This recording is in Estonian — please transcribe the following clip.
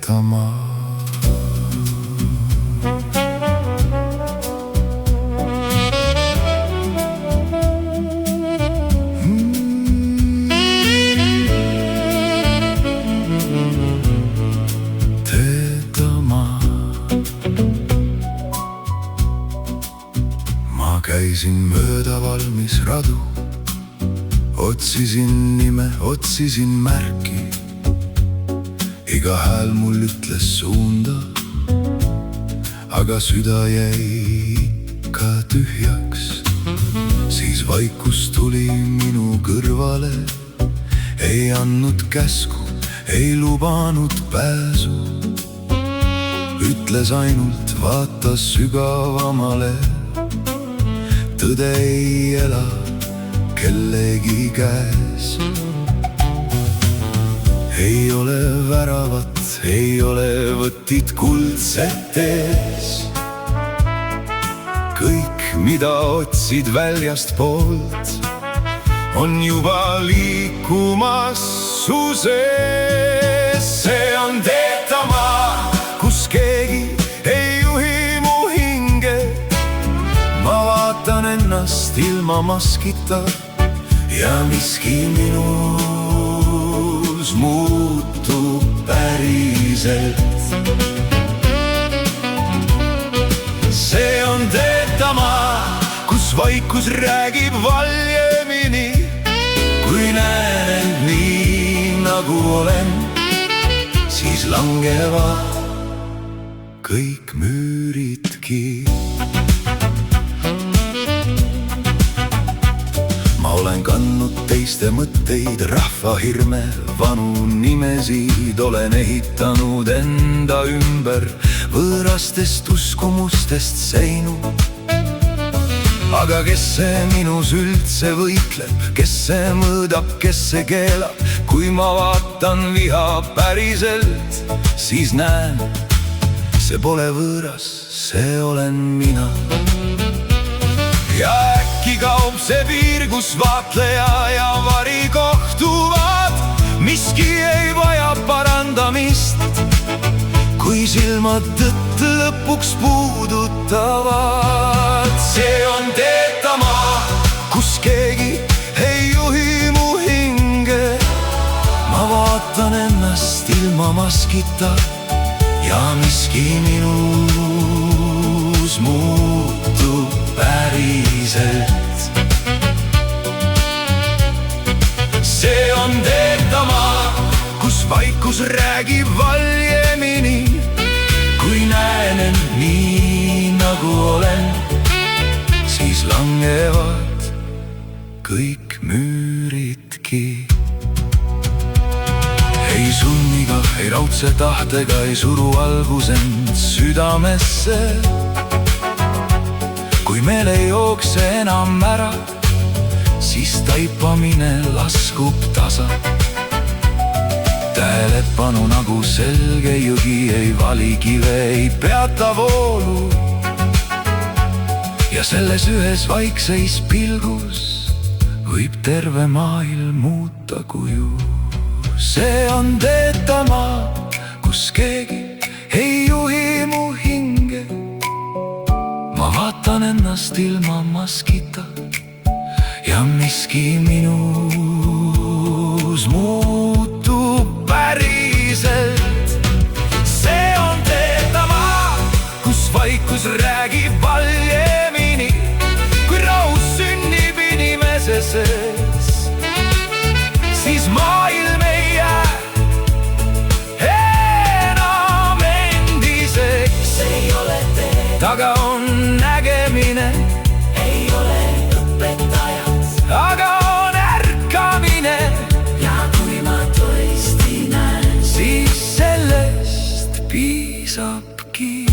teetama. Ma käisin mööda valmis radu, otsisin nime, otsisin märki. Iga hääl mul ütles suunda, aga süda jäi ikka tühjaks. Siis vaikus tuli minu kõrvale, ei andnud käsku, ei lubanud pääsu. Ütles ainult, vaata sügavamale, tõde ei ela kellegi käes. Ei ole väravat, ei ole võtit kuldset ees. Kõik, mida otsid väljast poolt, on juba liikumas su sees. See on teetamaa, kus keegi ei juhi mu hinge. Ma vaatan ennast ilma maskita ja miski minus muutub päriselt. See on teetamaa, kus vaikus räägib valjemini. Kui näen end nii nagu olen, siis langevad kõik müüridki. Ma olen kandnud teiste mõtteid, rahva hirme, vanu nimesid. Olen ehitanud enda ümber võõrastest uskumustest seinu. Aga kes see minus üldse võitleb, kes see mõõdab, kes see keelab? Kui ma vaatan viha päriselt, siis näen, see pole võõras, see olen mina. Ja äkki kaob see piir, kus vaatleja ja vari kohtuvad. Miski ei vaja parandamist, kui silmad tõtt lõpuks puudutavad. See on teetamaa, kus keegi ei juhi mu hinge. Ma vaatan ennast ilma maskita ja miski minus muutub päriselt. See on teetamaa, kus vaikus räägib valjemini. Kui näen end nii nagu olen, siis langevad kõik müüridki. Ei sunniga, ei raudse tahtega, ei suru algusend südamesse. Kui meil ei jookse enam ära, siis taipamine laskub tasa. Tähelepanu nagu selge jõgi, ei vali kive, ei peata voolu. Ja selles ühes vaikseis pilgus võib terve maailm muuta kuju. See on teetamaa, kus keegi ei juhi mu hinge. Ma vaatan ennast ilma maskita ja miski minus muutub päriselt. See on teetamaa, kus vaikus räägib valjemini. Kui rahus sünnib inimese sees, siis maailm ei jää enam endiseks. Ei ole tee, Taga on nägemine, ei ole õpetajat. aga on ärkamine. Ja kui ma tõesti näen, Siis sellest piisabki.